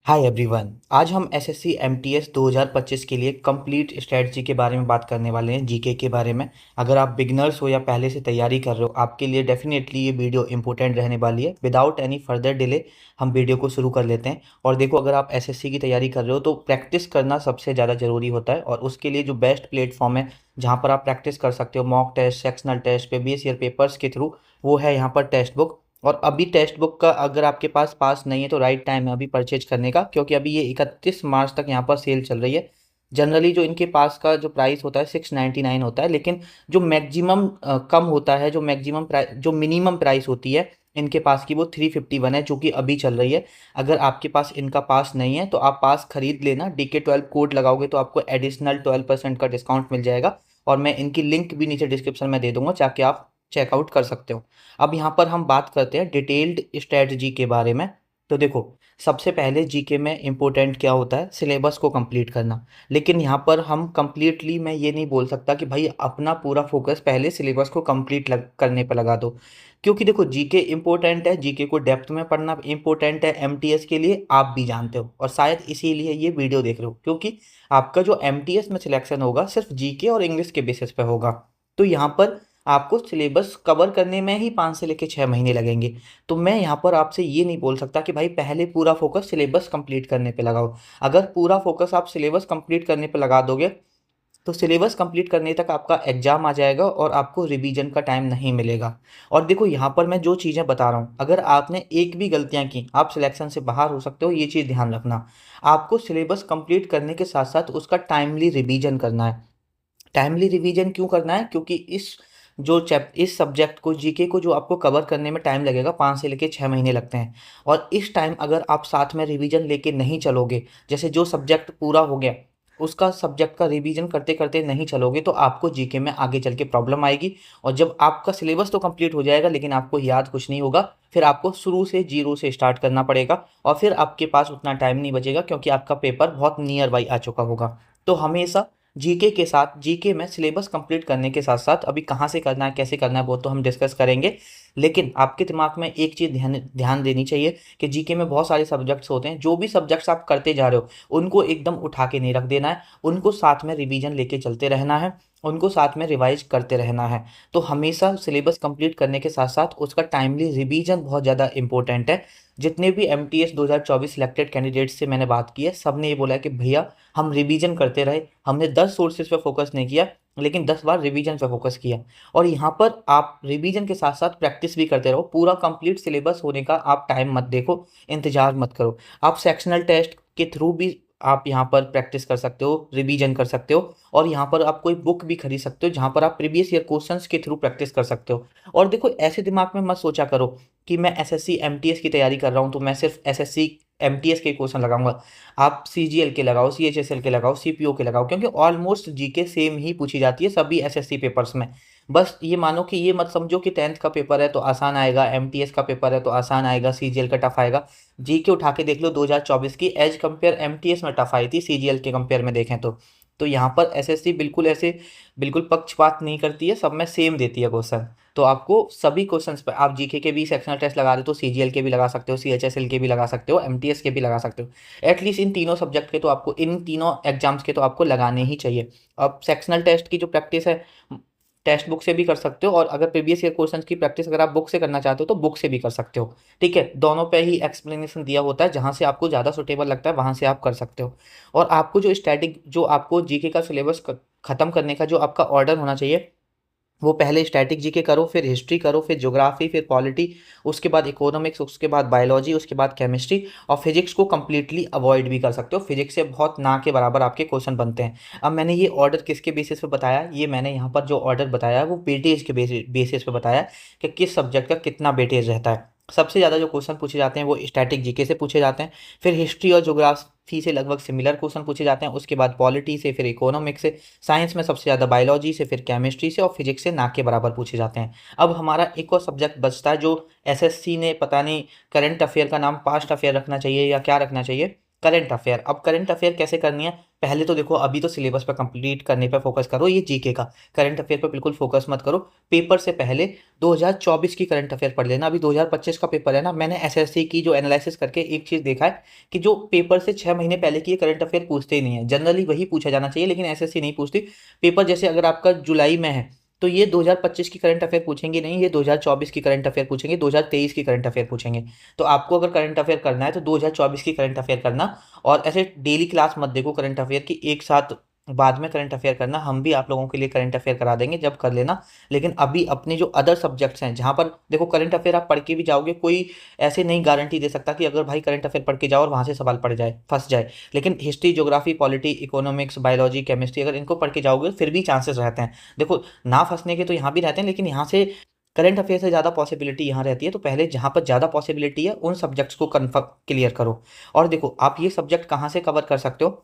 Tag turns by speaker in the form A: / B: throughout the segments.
A: Hi everyone. आज हम SSC MTS 2025 के लिए कंप्लीट स्ट्रेटजी के बारे में बात करने वाले हैं, जीके के बारे में। अगर आप बिगनर्स हो या पहले से तैयारी कर रहे हो, आपके लिए डेफिनेटली ये वीडियो इंपॉर्टेंट रहने वाली है। विदाउट एनी फर्दर डिले हम वीडियो को शुरू कर लेते हैं। और देखो, अगर आप एसएससी की तैयारी कर रहे हो तो प्रैक्टिस करना सबसे ज़्यादा ज़रूरी होता है, और उसके लिए जो बेस्ट प्लेटफॉर्म है जहाँ पर आप प्रैक्टिस कर सकते हो mock test, sectional test, previous year papers के थ्रू, वो है यहाँ पर टेक्स्ट बुक। और अभी टेक्स्ट बुक का अगर आपके पास नहीं है तो राइट टाइम है अभी परचेज करने का, क्योंकि अभी ये 31 मार्च तक यहाँ पर सेल चल रही है। जनरली जो इनके पास का जो प्राइस होता है 699 होता है, लेकिन जो मैक्सिमम कम होता है, जो मैक्सिमम प्राइस, जो मिनिमम प्राइस होती है इनके पास की, वो 351 है, जो कि अभी चल रही है। अगर आपके पास इनका पास नहीं है तो आप पास खरीद लेना। DK12 कोड लगाओगे तो आपको एडिशनल 12% का डिस्काउंट मिल जाएगा, और मैं इनकी लिंक भी नीचे डिस्क्रिप्शन में दे दूंगा, जाके आप चेकआउट कर सकते हो। अब यहाँ पर हम बात करते हैं डिटेल्ड स्ट्रेटजी के बारे में। तो देखो, सबसे पहले जीके में इम्पोर्टेंट क्या होता है, सिलेबस को कंप्लीट करना। लेकिन यहाँ पर हम कंप्लीटली, मैं ये नहीं बोल सकता कि भाई अपना पूरा फोकस पहले सिलेबस को कंप्लीट करने पर लगा दो, क्योंकि देखो जीके इंपॉर्टेंट है, जीके को डेप्थ में पढ़ना इंपॉर्टेंट है एमटीएस के लिए, आप भी जानते हो। और शायद इसीलिए ये वीडियो देख रहे हो, क्योंकि आपका जो एमटीएस में सिलेक्शन होगा सिर्फ जीके और इंग्लिश के बेसिस पे होगा। तो यहाँ पर आपको सिलेबस कवर करने में ही 5 से लेकर 6 महीने लगेंगे। तो मैं यहाँ पर आपसे ये नहीं बोल सकता कि भाई पहले पूरा फोकस सिलेबस कंप्लीट करने पे लगाओ। अगर पूरा फोकस आप सिलेबस कंप्लीट करने पे लगा दोगे तो सिलेबस कंप्लीट करने तक आपका एग्जाम आ जाएगा और आपको रिवीजन का टाइम नहीं मिलेगा। और देखो, यहाँ पर मैं जो चीज़ें बता रहा हूँ, अगर आपने एक भी गलतियाँ की आप सिलेक्शन से बाहर हो सकते हो, ये चीज़ ध्यान रखना। आपको सिलेबस कंप्लीट करने के साथ साथ उसका टाइमली रिवीजन करना है। टाइमली रिवीजन क्यों करना है? क्योंकि इस सब्जेक्ट को, जीके को, जो आपको कवर करने में टाइम लगेगा, 5 से लेकर 6 महीने लगते हैं। और इस टाइम अगर आप साथ में रिवीजन लेके नहीं चलोगे, जैसे जो सब्जेक्ट पूरा हो गया उसका सब्जेक्ट का रिवीजन करते करते नहीं चलोगे, तो आपको जीके में आगे चल के प्रॉब्लम आएगी। और जब आपका सिलेबस तो कंप्लीट हो जाएगा लेकिन आपको याद कुछ नहीं होगा, फिर आपको शुरू से जीरो से स्टार्ट करना पड़ेगा, और फिर आपके पास उतना टाइम नहीं बचेगा, क्योंकि आपका पेपर बहुत नियर बाई आ चुका होगा। तो हमेशा जीके के साथ, जीके में सिलेबस कंप्लीट करने के साथ साथ, अभी कहाँ से करना है, कैसे करना है, वो तो हम डिस्कस करेंगे। लेकिन आपके दिमाग में एक चीज़ ध्यान ध्यान देनी चाहिए कि जीके में बहुत सारे सब्जेक्ट्स होते हैं। जो भी सब्जेक्ट्स आप करते जा रहे हो उनको एकदम उठा के नहीं रख देना है, उनको साथ में रिवीजन लेके चलते रहना है, उनको साथ में रिवाइज करते रहना है। तो हमेशा सिलेबस कंप्लीट करने के साथ साथ उसका टाइमली रिवीजन बहुत ज़्यादा इंपॉर्टेंट है। जितने भी एमटीएस 2024 सिलेक्टेड कैंडिडेट्स से मैंने बात की है, सब ने ये बोला है कि भैया हम रिवीजन करते रहे, हमने 10 सोर्सेज पे फोकस नहीं किया, लेकिन 10 बार रिवीजन पे फोकस किया। और यहाँ पर आप रिवीजन के साथ साथ प्रैक्टिस भी करते रहो। पूरा कंप्लीट सिलेबस होने का आप टाइम मत देखो, इंतजार मत करो। आप सेक्शनल टेस्ट के थ्रू भी आप यहाँ पर प्रैक्टिस कर सकते हो, रिवीजन कर सकते हो। और यहाँ पर आप कोई बुक भी खरीद सकते हो जहाँ पर आप प्रीवियस ईयर क्वेश्चंस के थ्रू प्रैक्टिस कर सकते हो। और देखो, ऐसे दिमाग में मत सोचा करो कि मैं एसएससी एमटीएस की तैयारी कर रहा हूँ तो मैं सिर्फ एसएससी एमटीएस के क्वेश्चन लगाऊंगा। आप सीजीएल के लगाओ, सीएचएसएल के लगाओ, सीपीओ के लगाओ, क्योंकि ऑलमोस्ट जीके सेम ही पूछी जाती है सभी एसएससी पेपर्स में। बस ये मानो कि ये मत समझो कि 10th का पेपर है तो आसान आएगा, एमटीएस का पेपर है तो आसान आएगा, सीजीएल का टफ आएगा। जीके उठा के देख लो, 2024 की एज कंपेयर एमटीएस में टफ आई थी सीजीएल के कंपेयर में देखें तो यहाँ पर एसएससी बिल्कुल ऐसे, बिल्कुल पक्षपात नहीं करती है, सब में सेम देती है क्वेश्चन। तो आपको सभी क्वेश्चंस पे, आप जीके के भी सेक्शनल टेस्ट लगा रहे हो तो सीजीएल के भी लगा सकते हो, सीएचएसएल के भी लगा सकते हो, एमटीएस के भी लगा सकते हो। एटलीस्ट इन तीनों सब्जेक्ट के तो आपको, इन तीनों एग्जाम्स के तो आपको लगाने ही चाहिए। अब सेक्शनल टेस्ट की जो प्रैक्टिस है टेक्स्ट बुक से भी कर सकते हो, और अगर प्रीवियस ईयर क्वेश्चंस की प्रैक्टिस अगर आप बुक से करना चाहते हो तो बुक से भी कर सकते हो। ठीक है, दोनों पे ही एक्सप्लेनेशन दिया होता है, जहाँ से आपको ज़्यादा सुटेबल लगता है वहाँ से आप कर सकते हो। और आपको जो स्टैटिक, जो आपको जीके का सिलेबस खत्म करने का जो आपका ऑर्डर होना चाहिए, वो पहले स्टैटिक जीके करो, फिर हिस्ट्री करो, फिर ज्योग्राफी, फिर पॉलिटी, उसके बाद इकोनॉमिक्स, उसके बाद बायोलॉजी, उसके बाद केमिस्ट्री। और फिजिक्स को कम्प्लीटली अवॉइड भी कर सकते हो, फिजिक्स से बहुत ना के बराबर आपके क्वेश्चन बनते हैं। अब मैंने ये ऑर्डर किसके बेसिस पे बताया, ये मैंने यहाँ पर जो ऑर्डर बताया है वो वेटेज के बेसिस पे बताया है कि किस सब्जेक्ट का कितना वेटेज रहता है। सबसे ज़्यादा जो क्वेश्चन पूछे जाते हैं वो स्टैटिक जीके से पूछे जाते हैं, फिर हिस्ट्री और ज्योग्राफी से लगभग सिमिलर क्वेश्चन पूछे जाते हैं, उसके बाद पॉलिटी से, फिर इकोनॉमिक्स से, साइंस में सबसे ज़्यादा बायोलॉजी से, फिर केमिस्ट्री से, और फिजिक्स से ना के बराबर पूछे जाते हैं। अब हमारा एक और सब्जेक्ट बचता है जो एसएससी ने, पता नहीं करंट अफेयर का नाम पास्ट अफेयर रखना चाहिए या क्या रखना चाहिए, करंट अफेयर। अब करंट अफेयर कैसे करनी है, पहले तो देखो अभी तो सिलेबस पर कंप्लीट करने पर फोकस करो, ये जीके का करंट अफेयर पर बिल्कुल फोकस मत करो। पेपर से पहले 2024 की करंट अफेयर पढ़ लेना, अभी 2025 का पेपर है ना। मैंने एसएससी की जो एनालिसिस करके एक चीज़ देखा है कि जो पेपर से 6 महीने पहले की करंट अफेयर पूछते ही नहीं है, जनरली वही पूछा जाना चाहिए, लेकिन एसएससी नहीं पूछती। पेपर जैसे अगर आपका जुलाई में है तो ये 2025 की करंट अफेयर पूछेंगे नहीं, ये 2024 की करंट अफेयर पूछेंगे, 2023 की करंट अफेयर पूछेंगे। तो आपको अगर करंट अफेयर करना है तो 2024 की करंट अफेयर करना, और ऐसे डेली क्लास मत देखो करंट अफेयर की, एक साथ बाद में करंट अफेयर करना। हम भी आप लोगों के लिए करंट अफेयर करा देंगे, जब कर लेना। लेकिन अभी अपने जो अदर सब्जेक्ट्स हैं जहाँ पर देखो करंट अफेयर आप पढ़ के भी जाओगे, कोई ऐसे नहीं गारंटी दे सकता कि अगर भाई करंट अफेयर पढ़ के जाओ और वहाँ से सवाल पड़ जाए, फंस जाए। लेकिन history, geography, polity, economics, biology, chemistry अगर इनको पढ़ के जाओगे फिर भी चांसेस रहते हैं। देखो ना फंसने के तो यहाँ भी रहते हैं, लेकिन यहाँ से करंट अफेयर से ज़्यादा पॉसिबिलिटी यहाँ रहती है। तो पहले जहाँ पर ज़्यादा पॉसिबिलिटी है उन सब्जेक्ट्स को कन्फर्म क्लियर करो। और देखो आप ये सब्जेक्ट कहाँ से कवर कर सकते हो,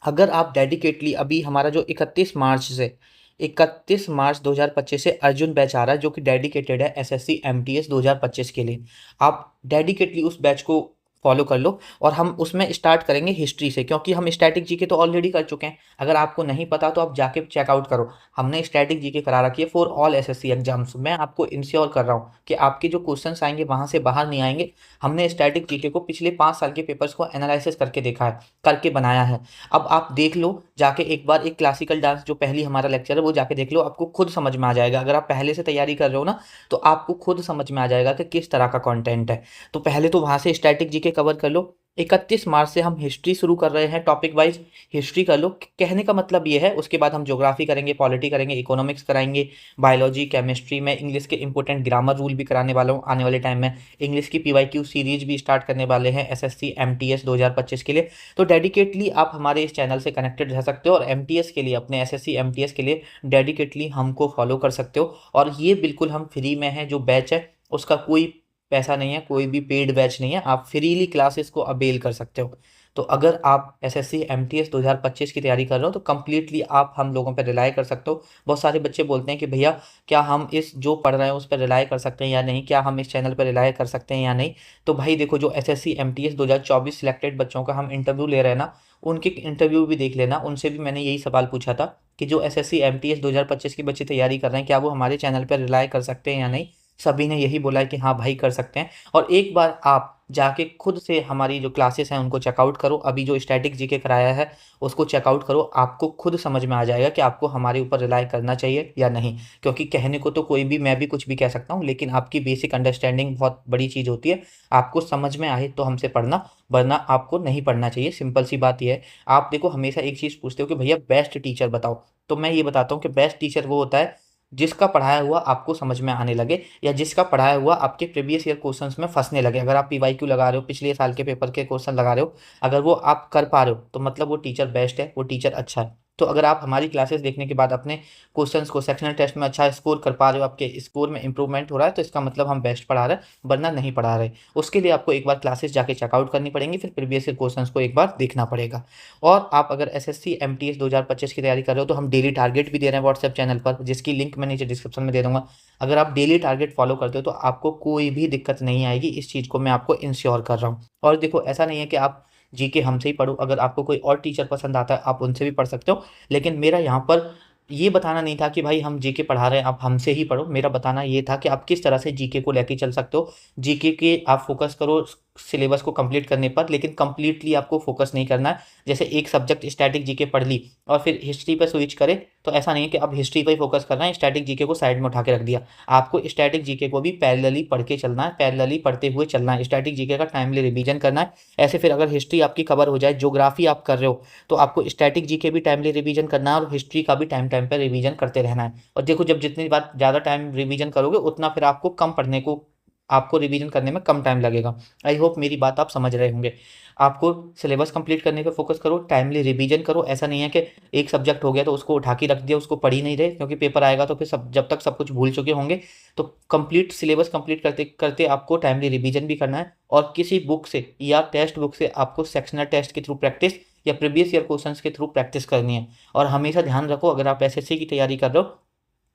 A: अगर आप डेडिकेटली अभी हमारा जो 31 मार्च 2025 से अर्जुन बैच आ रहा है जो कि डेडिकेटेड है एसएससी एमटीएस 2025 के लिए, आप डेडिकेटली उस बैच को फॉलो कर लो। और हम उसमें स्टार्ट करेंगे हिस्ट्री से, क्योंकि हम स्टैटिक जीके तो ऑलरेडी कर चुके हैं। अगर आपको नहीं पता तो आप जाके चेकआउट करो, हमने स्टैटिक जीके करा रखी है फॉर ऑल एसएससी एग्जाम्स। मैं आपको इंश्योर कर रहा हूँ कि आपके जो क्वेश्चंस आएंगे वहाँ से बाहर नहीं आएंगे। हमने स्टैटिक जीके को पिछले 5 साल के पेपर्स को एनालिसिस करके देखा है, करके बनाया है। अब आप देख लो जाके एक बार, एक क्लासिकल डांस जो पहली हमारा लेक्चर है वो जाके देख लो, आपको खुद समझ में आ जाएगा। अगर आप पहले से तैयारी कर रहे हो ना तो आपको खुद समझ में आ जाएगा कि किस तरह का कंटेंट है। तो पहले तो वहाँ से स्टैटिक जीके कवर कर लो। 31 मार्च से हम हिस्ट्री शुरू कर रहे हैं, टॉपिक वाइज हिस्ट्री कर लो। कहने का मतलब ये है, उसके बाद हम ज्योग्राफी करेंगे, पॉलिटी करेंगे, इकोनॉमिक्स कराएंगे, बायोलॉजी, केमिस्ट्री में इंग्लिश के इंपॉर्टेंट ग्रामर रूल भी कराने वाला हूँ आने वाले टाइम में। इंग्लिश की पीवाईक्यू सीरीज भी स्टार्ट करने वाले हैं एसएससी एमटीएस 2025 के लिए। तो डेडिकेटली आप हमारे इस चैनल से कनेक्टेड रह सकते हो और एमटीएस के लिए, अपने एसएससी एमटीएस के लिए डेडिकेटली हमको फॉलो कर सकते हो। और ये बिल्कुल हम फ्री में है, जो बैच है उसका कोई पैसा नहीं है, कोई भी पेड बैच नहीं है, आप फ्रीली क्लासेस को अवेल कर सकते हो। तो अगर आप एसएससी एमटीएस 2025 की तैयारी कर रहे हो तो कम्प्लीटली आप हम लोगों पर रिलाय कर सकते हो। बहुत सारे बच्चे बोलते हैं कि भैया क्या हम इस जो पढ़ रहे हैं उस पर रिलाय कर सकते हैं या नहीं, क्या हम इस चैनल पर रिलाय कर सकते हैं या नहीं। तो भाई देखो, जो एसएससी एमटीएस 2024 सिलेक्टेड बच्चों का हम इंटरव्यू ले रहे हैं ना, उनके इंटरव्यू भी देख लेना। उनसे भी मैंने यही सवाल पूछा था कि जो एसएससी एमटीएस 2025 के बच्चे तैयारी कर रहे हैं क्या वो हमारे चैनल पर रिलाय कर सकते हैं या नहीं। सभी ने यही बोला है कि हाँ भाई कर सकते हैं। और एक बार आप जाके खुद से हमारी जो क्लासेस हैं उनको चेकआउट करो, अभी जो स्टैटिक जीके कराया है उसको चेकआउट करो, आपको खुद समझ में आ जाएगा कि आपको हमारे ऊपर रिलाय करना चाहिए या नहीं। क्योंकि कहने को तो कोई भी, मैं भी कुछ भी कह सकता हूँ, लेकिन आपकी बेसिक अंडरस्टैंडिंग बहुत बड़ी चीज़ होती है। आपको समझ में आए तो हमसे पढ़ना, वरना आपको नहीं पढ़ना चाहिए। सिंपल सी बात यह है। आप देखो हमेशा एक चीज़ पूछते हो कि भैया बेस्ट टीचर बताओ, तो मैं ये बताता हूँ कि बेस्ट टीचर वो होता है जिसका पढ़ाया हुआ आपको समझ में आने लगे, या जिसका पढ़ाया हुआ आपके प्रीवियस ईयर क्वेश्चंस में फंसने लगे। अगर आप पीवाईक्यू लगा रहे हो, पिछले साल के पेपर के क्वेश्चन लगा रहे हो, अगर वो आप कर पा रहे हो तो मतलब वो टीचर बेस्ट है, वो टीचर अच्छा है। तो अगर आप हमारी क्लासेस देखने के बाद अपने क्वेश्चंस को सेक्शनल टेस्ट में अच्छा स्कोर कर पा रहे हो, आपके स्कोर में इंप्रूवमेंट हो रहा है, तो इसका मतलब हम बेस्ट पढ़ा रहे हैं, वरना नहीं पढ़ा रहे। उसके लिए आपको एक बार क्लासेस जाके चेकआउट करनी पड़ेंगी, फिर प्रीवियस ईयर क्वेश्चंस को एक बार देखना पड़ेगा। और आप अगर एसएससी एमटीएस 2025 की तैयारी कर रहे हो तो हम डेली टारगेट भी दे रहे हैं व्हाट्सएप चैनल पर, जिसकी लिंक मैं नीचे डिस्क्रिप्शन में दे दूंगा। अगर आप डेली टारगेट फॉलो करते हो तो आपको कोई भी दिक्कत नहीं आएगी, इस चीज़ को मैं आपको इंश्योर कर रहा हूँ। और देखो ऐसा नहीं है कि आप जीके हमसे ही पढ़ो, अगर आपको कोई और टीचर पसंद आता है आप उनसे भी पढ़ सकते हो। लेकिन मेरा यहाँ पर ये बताना नहीं था कि भाई हम जीके पढ़ा रहे हैं आप हमसे ही पढ़ो। मेरा बताना ये था कि आप किस तरह से जीके को लेके चल सकते हो। जीके के आप फोकस करो सिलेबस को कंप्लीट करने पर, लेकिन कंप्लीटली आपको फोकस नहीं करना है। जैसे एक सब्जेक्ट स्टैटिक जीके पढ़ ली और फिर हिस्ट्री पर स्विच करे, तो ऐसा नहीं है कि अब हिस्ट्री पर ही फोकस करना है, स्टैटिक जीके को साइड में उठा के रख दिया। आपको स्टैटिक जीके को भी पैरेलली पढ़ के चलना है, पैरेलली पढ़ते हुए चलना है। स्टैटिक जीके का टाइमली रिवीजन करना है। ऐसे फिर अगर हिस्ट्री आपकी कवर हो जाए, ज्योग्राफी आप कर रहे हो, तो आपको स्टैटिक जीके भी टाइमली रिवीजन करना है और हिस्ट्री का भी टाइम टाइम पर रिवीजन करते रहना है। और देखो जब जितनी बार ज़्यादा टाइम रिवीजन करोगे उतना फिर आपको कम पढ़ने को, आपको रिवीजन करने में कम टाइम लगेगा। आई होप मेरी बात आप समझ रहे होंगे। आपको सिलेबस कंप्लीट करने पे फोकस करो, टाइमली रिवीजन करो। ऐसा नहीं है कि एक सब्जेक्ट हो गया तो उसको उठा के रख दिया, उसको पढ़ ही नहीं रहे, क्योंकि पेपर आएगा तो फिर सब, जब तक सब कुछ भूल चुके होंगे। तो कंप्लीट सिलेबस कंप्लीट करते करते आपको टाइमली रिवीजन भी करना है। और किसी बुक से या टेक्स्ट बुक से आपको सेक्शनल टेस्ट के थ्रू प्रैक्टिस या प्रीवियस ईयर क्वेश्चंस के थ्रू प्रैक्टिस करनी है। और हमेशा ध्यान रखो, अगर आप एसएससी की तैयारी कर रहे हो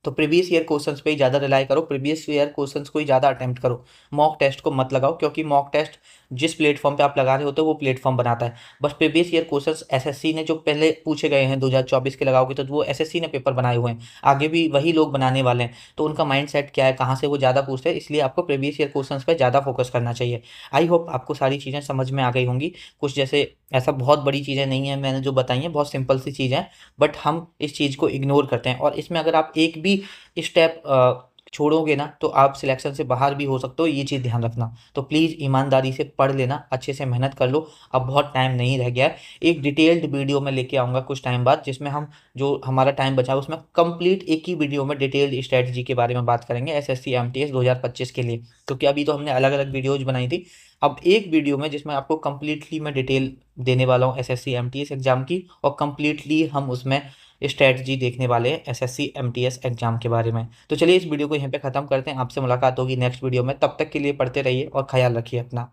A: तो प्रीवियस ईयर क्वेश्चंस पे ही ज़्यादा रिलाई करो, प्रीवियस ईयर क्वेश्चंस को ही ज़्यादा अटेम्प्ट करो। मॉक टेस्ट को मत लगाओ, क्योंकि मॉक टेस्ट जिस प्लेटफॉर्म पे आप लगा रहे होते हो वो प्लेटफॉर्म बनाता है। बस प्रीवियस ईयर क्वेश्चंस एसएससी ने जो पहले पूछे गए हैं 2024 के लगाओगे तो वो एसएससी ने पेपर बनाए हुए हैं, आगे भी वही लोग बनाने वाले हैं। तो उनका माइंड सेट क्या है, कहाँ से वो ज़्यादा पूछते हैं, इसलिए आपको प्रीवियस ईयर क्वेश्चंस पे ज़्यादा फोकस करना चाहिए। आई होप आपको सारी चीज़ें समझ में आ गई होंगी। कुछ जैसे ऐसा बहुत बड़ी चीज़ें नहीं है मैंने जो बताई हैं, बहुत सिंपल सी चीज़ें हैं, बट हम इस चीज़ को इग्नोर करते हैं। और इसमें अगर आप एक भी स्टेप छोड़ोगे ना तो आप सिलेक्शन से बाहर भी हो सकते हो, ये चीज़ ध्यान रखना। तो प्लीज़ ईमानदारी से पढ़ लेना, अच्छे से मेहनत कर लो। अब बहुत टाइम नहीं रह गया है। एक डिटेल्ड वीडियो मैं लेके आऊँगा कुछ टाइम बाद, जिसमें हम जो हमारा टाइम बचा है उसमें कंप्लीट एक ही वीडियो में डिटेल्ड स्ट्रेटजी के बारे में बात करेंगे एसएससी एमटीएस 2025 के लिए। क्योंकि अभी तो हमने अलग अलग वीडियोज बनाई थी, अब एक वीडियो में जिसमें आपको कंप्लीटली मैं डिटेल देने वाला हूँ एसएससी एमटीएस एग्जाम की, और कंप्लीटली हम उसमें स्ट्रेटजी देखने वाले हैं एसएससी एमटीएस एग्जाम के बारे में। तो चलिए इस वीडियो को यहीं पे ख़त्म करते हैं, आपसे मुलाकात होगी नेक्स्ट वीडियो में। तब तक के लिए पढ़ते रहिए और ख्याल रखिए अपना।